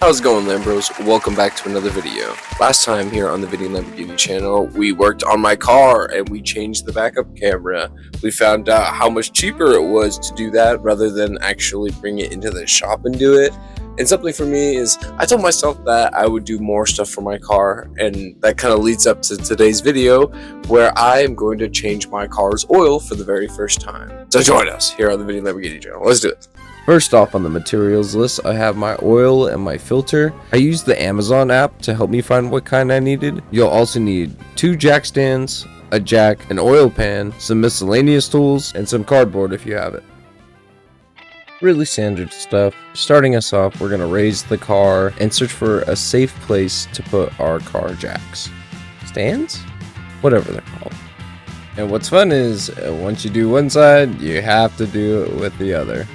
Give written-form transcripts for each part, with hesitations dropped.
How's it going, Lambros? Welcome back to another video. Last time here on the Vinny Lamborghini channel, we worked on my car and we changed the backup camera. We found out how much cheaper it was to do that rather than actually bring it into the shop and do it. And something for me is, I told myself that I would do more stuff for my car, and that kind of leads up to today's video where I am going to change my car's oil for the very first time. So join us here on the Vinny Lamborghini channel. Let's do it. First off on the materials list, I have my oil and my filter. I used the Amazon app to help me find what kind I needed. You'll also need 2 jack stands, a jack, an oil pan, some miscellaneous tools, and some cardboard if you have it. Really standard stuff. Starting us off, we're going to raise the car and search for a safe place to put our car jacks. Stands? Whatever they're called. And what's fun is, once you do one side, you have to do it with the other.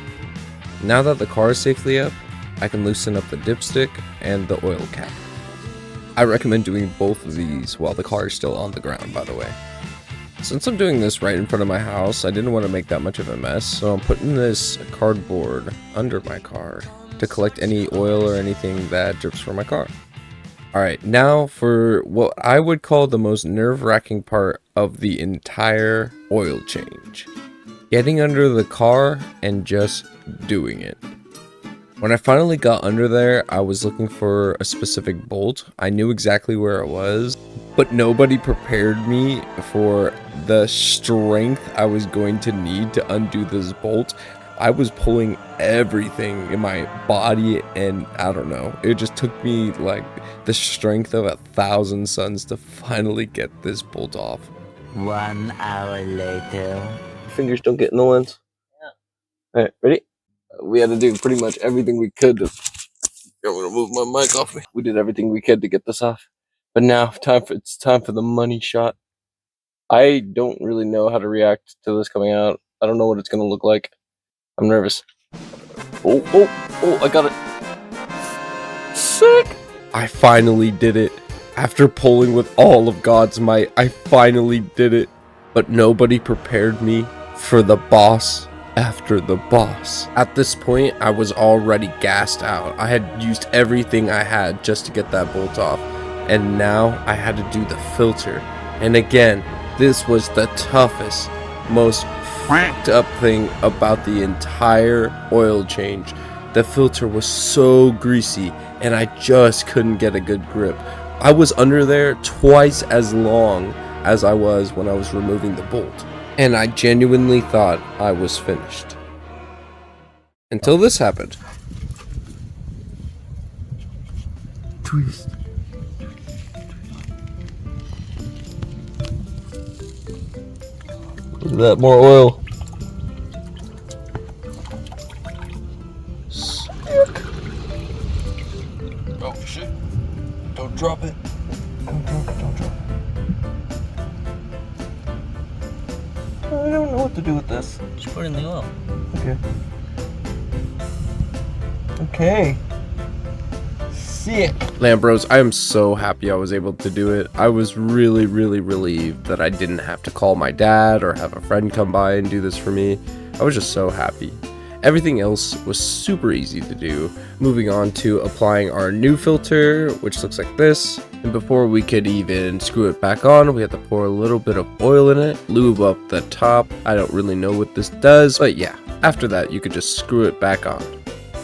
Now that the car is safely up, I can loosen up the dipstick and the oil cap. I recommend doing both of these while the car is still on the ground, by the way. Since I'm doing this right in front of my house, I didn't want to make that much of a mess, so I'm putting this cardboard under my car to collect any oil or anything that drips from my car. Alright, now for what I would call the most nerve-wracking part of the entire oil change. Getting under the car and just doing it. When I finally got under there, I was looking for a specific bolt. I knew exactly where it was, but nobody prepared me for the strength I was going to need to undo this bolt. I was pulling everything in my body, and I don't know, it just took me like the strength of 1,000 suns to finally get this bolt off. 1 hour later. Fingers don't get in the lens. Yeah. Alright, ready? We had to do pretty much everything we could to... I'm gonna move my mic off me. We did everything we could to get this off. But now, it's time for the money shot. I don't really know how to react to this coming out. I don't know what it's gonna look like. I'm nervous. Oh, I got it. Sick! I finally did it. After pulling with all of God's might, I finally did it. But nobody prepared me for the boss after the boss. At this point, I was already gassed out. I had used everything I had just to get that bolt off, and now I had to do the filter. And again, this was the toughest, most fucked up thing about the entire oil change. The filter was so greasy, and I just couldn't get a good grip. I was under there twice as long as I was when I was removing the bolt. And I genuinely thought I was finished. Until this happened. Twist. Look at that, more oil. Sick. Oh shit. Don't drop it. Don't drop it. I don't know what to do with this. Just put in the oil. Okay. Sick. Lambros, I am so happy I was able to do it. I was really relieved that I didn't have to call my dad or have a friend come by and do this for me. I was just so happy. Everything else was super easy to do. Moving on to applying our new filter, which looks like this. And before we could even screw it back on, we had to pour a little bit of oil in it, lube up the top. I don't really know what this does, but yeah, after that you could just screw it back on.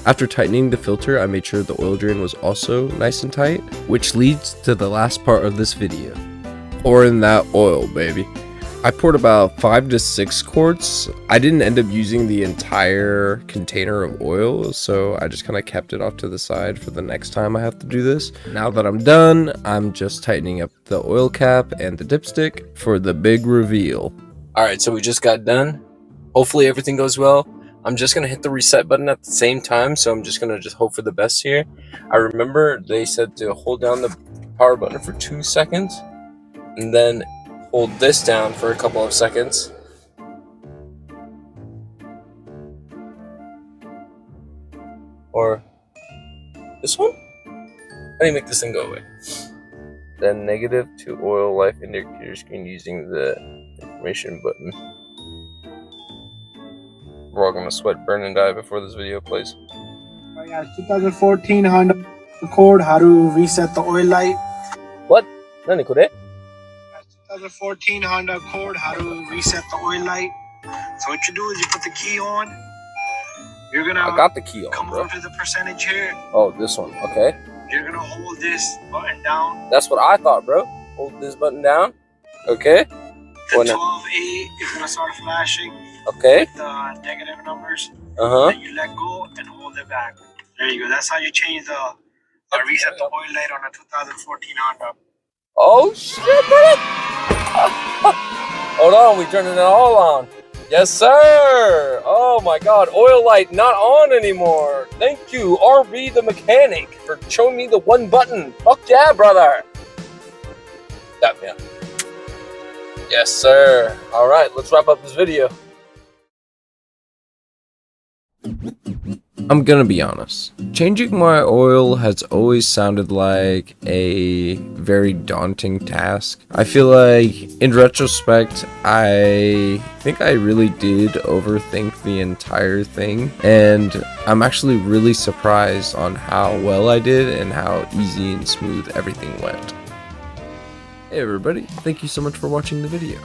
After tightening the filter, I made sure the oil drain was also nice and tight, which leads to the last part of this video. Pouring that oil, baby. I poured about 5 to 6 quarts. I didn't end up using the entire container of oil, so I just kind of kept it off to the side for the next time I have to do this. Now that I'm done, I'm just tightening up the oil cap and the dipstick for the big reveal. Alright, so we just got done. Hopefully everything goes well. I'm just going to hit the reset button at the same time, so I'm just going to hope for the best here. I remember they said to hold down the power button for 2 seconds, and then hold this down for a couple of seconds. Or this one? How do you make this thing go away? Then negative to oil life indicator screen using the information button. We're all gonna sweat, burn, and die before this video plays. I got 2014 Honda Cord, how to reset the oil light. What? 何これ? 2014 Honda Accord, how to reset the oil light. So what you do is you put the key on. You're gonna I got the key on, come bro. over to the percentage here. Oh, this one. Okay. You're gonna hold this button down. That's what I thought, bro. Hold this button down. Okay. The 12A is gonna start flashing. Okay. With the negative numbers. Uh-huh. Then you let go and hold it back. There you go. That's how you change the reset the oil light on a 2014 Honda. Oh shit, buddy! Hold on, we turning it all on. Yes, sir. Oh my God, oil light not on anymore. Thank you, RB the mechanic, for showing me the one button. Fuck yeah, brother. That man. Yes, sir. All right, let's wrap up this video. I'm gonna be honest. Changing my oil has always sounded like a very daunting task. I feel like, in retrospect, I think I really did overthink the entire thing, and I'm actually really surprised on how well I did and how easy and smooth everything went. Hey everybody, thank you so much for watching the video.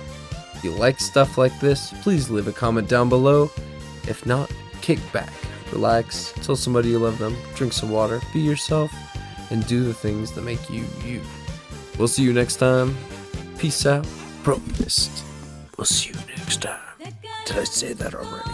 If you like stuff like this, please leave a comment down below. If not, kick back, relax, tell somebody you love them, drink some water, be yourself, and do the things that make you, you. We'll see you next time. Peace out. Promised. We'll see you next time. Did I say that already?